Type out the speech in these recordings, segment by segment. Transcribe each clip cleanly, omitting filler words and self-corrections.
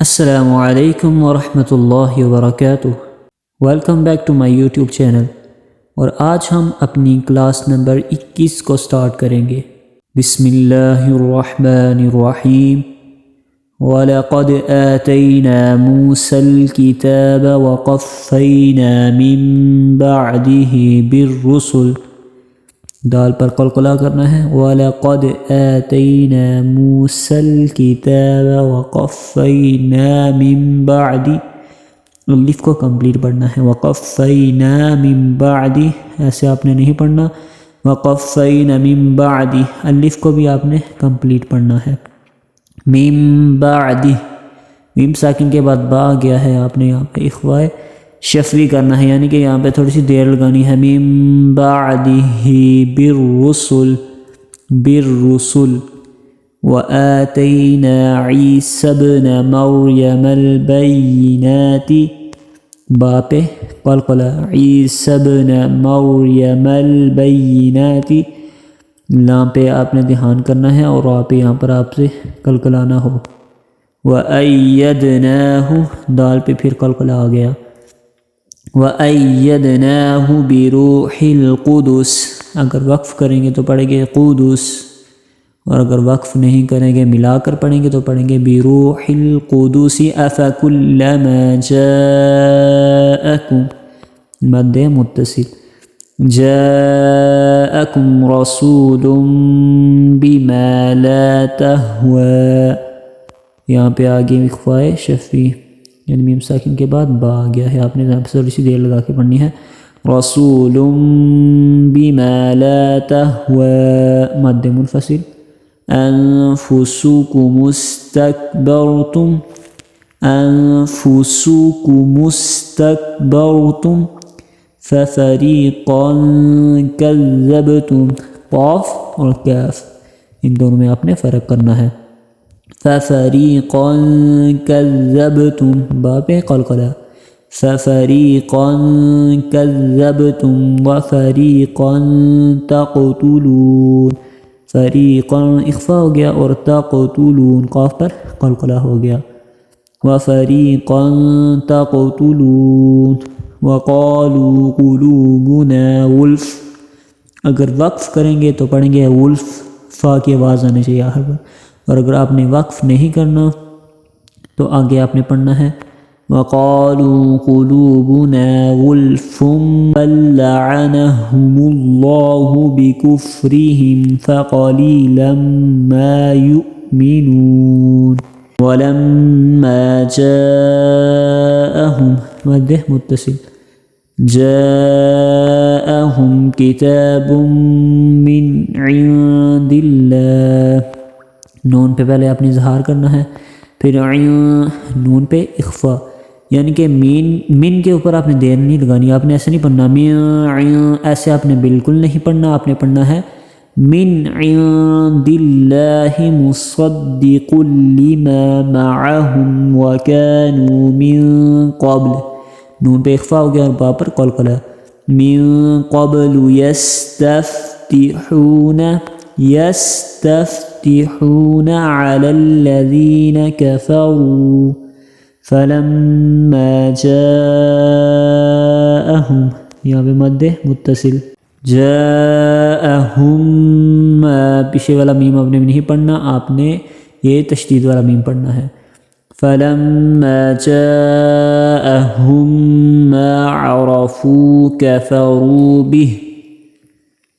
السلام علیکم ورحمۃ اللہ وبرکاتہ۔ Welcome back to my YouTube channel, اور آج ہم اپنی کلاس نمبر 21 کو سٹارٹ کریں گے۔ بسم اللہ الرحمن الرحیم۔ وَلَقَدْ آتَيْنَا مُوسَى الْكِتَابَ وَقَفَّيْنَا مِن بَعْدِهِ بِالرُّسُلِ، دال پر قلقلہ کرنا ہے۔ وَلَقَدْ آتَيْنَا مُوسَى الْكِتَابَ وَقَفَّيْنَا مِن بَعْدِ، الف کو کمپلیٹ پڑھنا ہے۔ وَقَفَّيْنَا مِن بَعْدِ، ایسے آپ نے نہیں پڑھنا۔ وَقَفَّيْنَا مِن بَعْدِ، الف کو بھی آپ نے کمپلیٹ پڑھنا ہے۔ مِن بَعْدِ، میم ساکن کے بعد با گیا ہے، آپ نے یہاں پہ اخفاء شفوی کرنا ہے، یعنی کہ یہاں پہ تھوڑی سی دیر لگانی ہے۔ مِن بَعْدِهِ بِالرُّسُلِ، بِالرُّسُلِ۔ وَآتَيْنَا عِيسَى ابْنَ مَرْيَمَ الْبَيِّنَاتِ، با پہ قلقلہ، عِيسَى ابْنَ مَرْيَمَ الْبَيِّنَاتِ، لام پہ آپ نے دھیان کرنا ہے اور آپ یہاں پر آپ سے قلقلہ نہ ہو۔ وَأَيَّدْنَاهُ، دال پہ پھر قلقلہ آ گیا۔ وَأَيَّدْنَاهُ بِرُوحِ الْقُدُسِ، اگر وقف کریں گے تو پڑھیں گے قدس، اور اگر وقف نہیں کریں گے ملا کر پڑھیں گے تو پڑھیں گے بِرُوحِ الْقُدُسِ أَفَكُلَّمَا جَاءَكُمْ، مد متصل، جَاءَكُمْ رَسُولٌ بِمَا لَا تَهْوَى، یہاں پہ آگے اخفاء شفوی، یعنی میم ساکن کے بعد با آ گیا ہے، آپ نے یہاں پہ تھوڑی سی دیر لگا کے پڑھنی ہے۔ رسول بما لا تهوى، مد منفصل، انفسكم استكبرتم، انفسكم استكبرتم ففريقا كذبتم، قاف اور کاف ان دونوں میں آپ نے فرق کرنا ہے۔ فَفَرِيقًا كَذَّبْتُمْ، با پہ قلقلہ، فَفَرِيقًا كَذَّبْتُمْ وَفَرِيقًا تَقْتُلُونَ، فَرِيقًا اخفاء ہو گیا اور تَقْتُلُونَ قاف پر قلقلہ ہو گیا۔ وَفَرِيقًا تَقْتُلُونَ وَقَالُوا قُلُوبُنَا غُلْفٌ، اگر وقف کریں گے تو پڑھیں گے غلف، فا کی آواز آنے چاہیے آخر پر، اور اگر آپ نے وقف نہیں کرنا تو آگے آپ نے پڑھنا ہے وَقَالُوا قُلُوبُنَا غُلْفٌ بَل لَّعَنَهُمُ اللَّهُ بِكُفْرِهِمْ فَقَلِيلًا مَّا يُؤْمِنُونَ۔ وَلَمَّا جَاءَهُمْ، مد متصل، جَاءَهُمْ كِتَابٌ مِّنْ عِندِ اللَّهِ، نون پہ پہلے آپ نے اظہار کرنا ہے، پھر نون پہ اخفاء، یعنی کہ من کے اوپر آپ نے دیر نہیں لگانی، آپ نے ایسے نہیں پڑھنا ایسے آپ نے بالکل نہیں پڑھنا، آپ نے پڑھنا ہے من عند اللہ مصدق لما معهم وكانوا من قبل، نون پہ اخفاء ہو گیا اور با پر قلقلہ، من قبل يستفتحون على الذين كفروا فلما جاءهم، یہاں پہ مد متصل، جاءهم، پیچھے والا میم آپ نے نہیں پڑھنا، آپ نے یہ تشدید والا میم پڑھنا ہے۔ فلما جاءهم ما عرفوا كفروا به،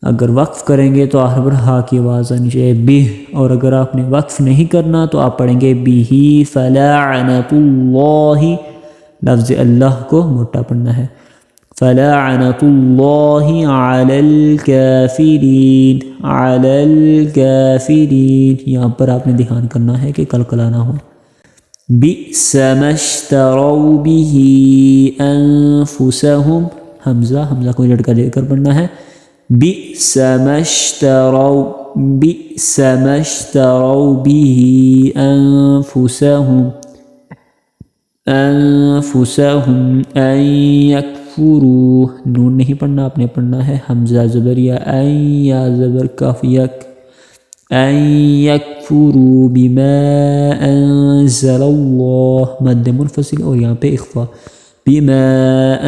اگر وقف کریں گے تو آخر پر ہا کی آواز آنی چاہیے، بہ، اور اگر آپ نے وقف نہیں کرنا تو آپ پڑھیں گے بہ فلعنۃ اللہ، لفظ اللہ کو موٹا پڑھنا ہے، فلعنۃ اللہ علی الکافرین، علی الکافرین، یہاں پر آپ نے دھیان کرنا ہے کہ قلقلہ نہ ہو۔ بئس ما اشتروا به انفسهم، حمزہ کو جھٹکا دے کر پڑھنا ہے، بئس ما اشتروا به انفسهم ان یکفروا، نون نہیں پڑھنا، آپ نے پڑھنا ہے حمزہ زبر یا این یا زبر کاف یک، أن يكفروا بما أنزل الله مد منفصل اور یہاں پہ اخفا بما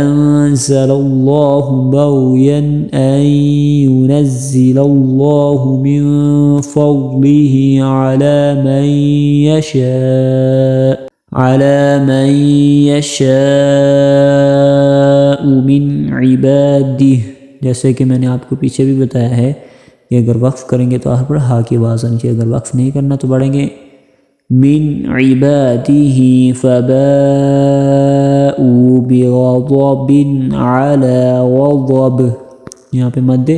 أنزل الله بغيا أن ينزل الله من فضله على من يشاء من عباده. جیسے کہ میں نے آپ کو پیچھے بھی بتایا ہے کہ اگر وقف کریں گے تو آخر پر ہا کی آواز آنی چاہیے، اگر وقف نہیں کرنا تو پڑھیں گے من عباده فباءوا بغضب على غضب. یہاں پہ مد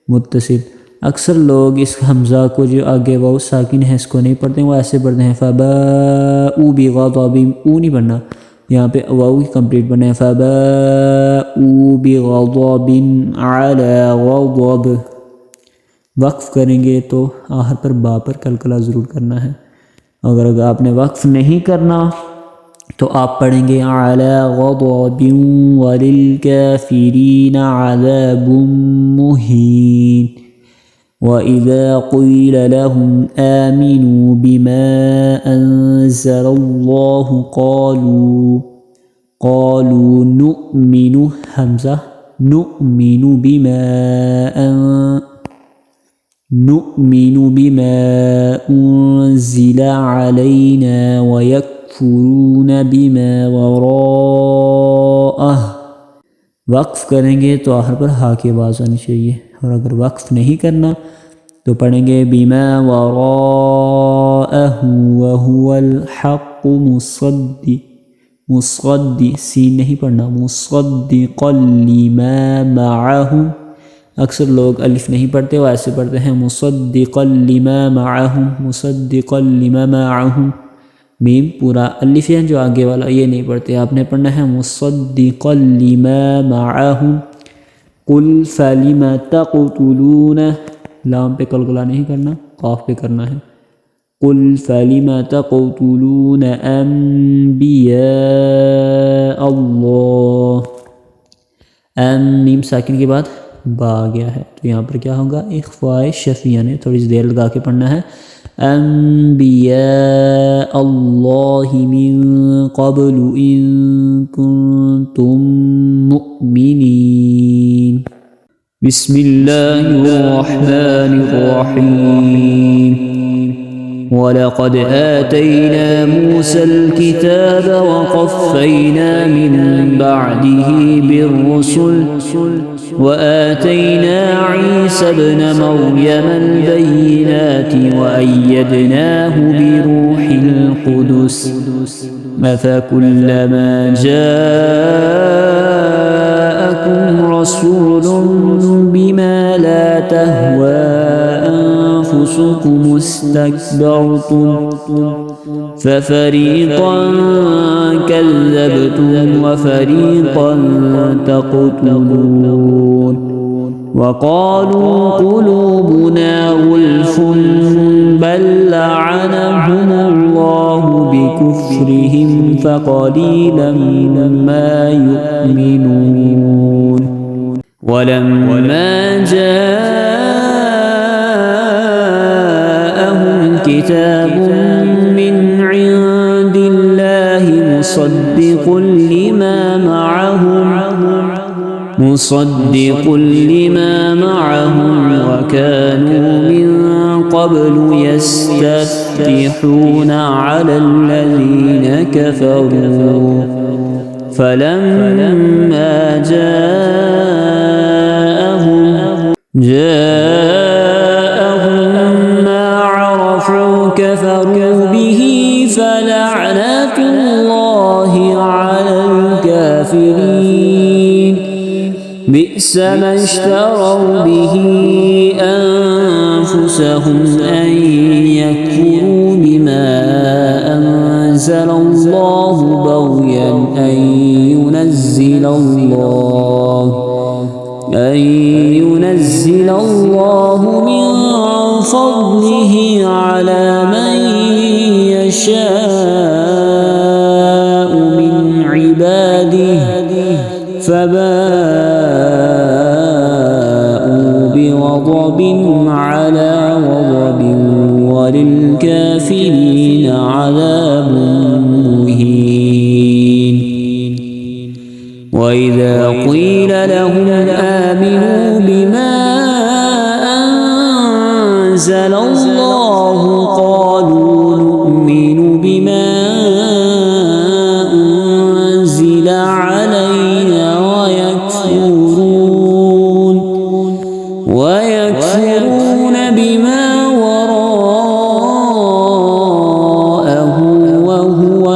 متصل. اکثر لوگ اس حمزہ کو جو آگے واو ساکن ہے اس کو نہیں پڑھتے ہیں، وہ ایسے پڑھتے ہیں فباءوا بغضب، او نہیں پڑھنا، یہاں پہ واو کی کمپلیٹ پڑھنا ہے فباءوا بغضب على غضب. وقف کریں گے تو آخر پر با پر قلقلہ ضرور کرنا ہے. اگر آپ نے وقف نہیں کرنا تو آپ پڑھیں گے علی غضب وللکافرین عذاب مہین. وَإِذَا قِيلَ لَهُمْ آمِنُوا بِمَا أَنزَلَ اللَّهُ قَالُوا نُؤْمِنُ حمزہ نُؤْمِنُ بما أنزل علينا ويكفرون بما وراءه. وقف کریں گے تو آخر پر ہا کی آواز آنی چاہیے، اور اگر وقف نہیں کرنا تو پڑھیں گے بما وراءه وهو الحق مصدق سین نہیں پڑھنا، مصدقا لما معهم. اکثر لوگ الف نہیں پڑھتے، وہ ایسے پڑھتے ہیں مصدقا لما معهم. میم پورا الف ہے جو آگے والا یہ نہیں پڑھتے، آپ نے پڑھنا ہے مصدقا لما معهم. قل فلم تقتلون، لام پہ قلقلہ نہیں کرنا، قاف پہ کرنا ہے. قل فلم تقتلون انبیاء اللہ. میم ساکن کے بعد با آ گیا ہے تو یہاں پر کیا ہوگا اخفاء شفیہ نے تھوڑی سی دیر لگا کے پڑھنا ہے انبیاء اللہ من قبل ان کنتم مؤمنین. بسم اللہ الرحمن الرحیم. وَلَقَدْ آتَيْنَا مُوسَى الْكِتَابَ وَقَفَّيْنَا مِن بَعْدِهِ بِالرُّسُلِ وَآتَيْنَا عِيسَى ابْنَ مَرْيَمَ الْبَيِّنَاتِ وَأَيَّدْنَاهُ بِرُوحِ الْقُدُسِ أَفَكُلَّمَا جَاءَكُمْ رَسُولٌ بِمَا لَا تَهْوَىٰ أنفسكم استكبرتم ففريقا كذبتم وفريقا تقتلون. وقالوا قلوبنا غلف بل لعنهم الله بكفرهم فقليلا ما يؤمنون. ولما كتاب من عند الله مصدق لما معهم وكانوا من قبل يستفتحون على الذين كفروا فلما جاءهم كفروا به فلعنة الله على الكافرين. بئس ما اشتروا به أنفسهم أن يكفروا بما أنزل الله بغيا أن ينزل الله من فضله على من يشاء من عباده فباءوا بغضب على غضب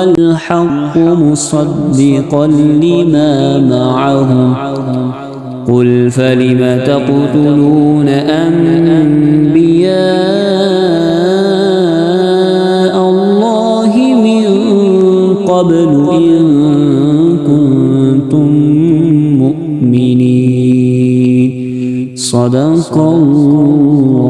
الحق مصدقا لما معهم قل فلم تقتلون أنبياء الله من قبل إن كنتم مؤمنين صدق الله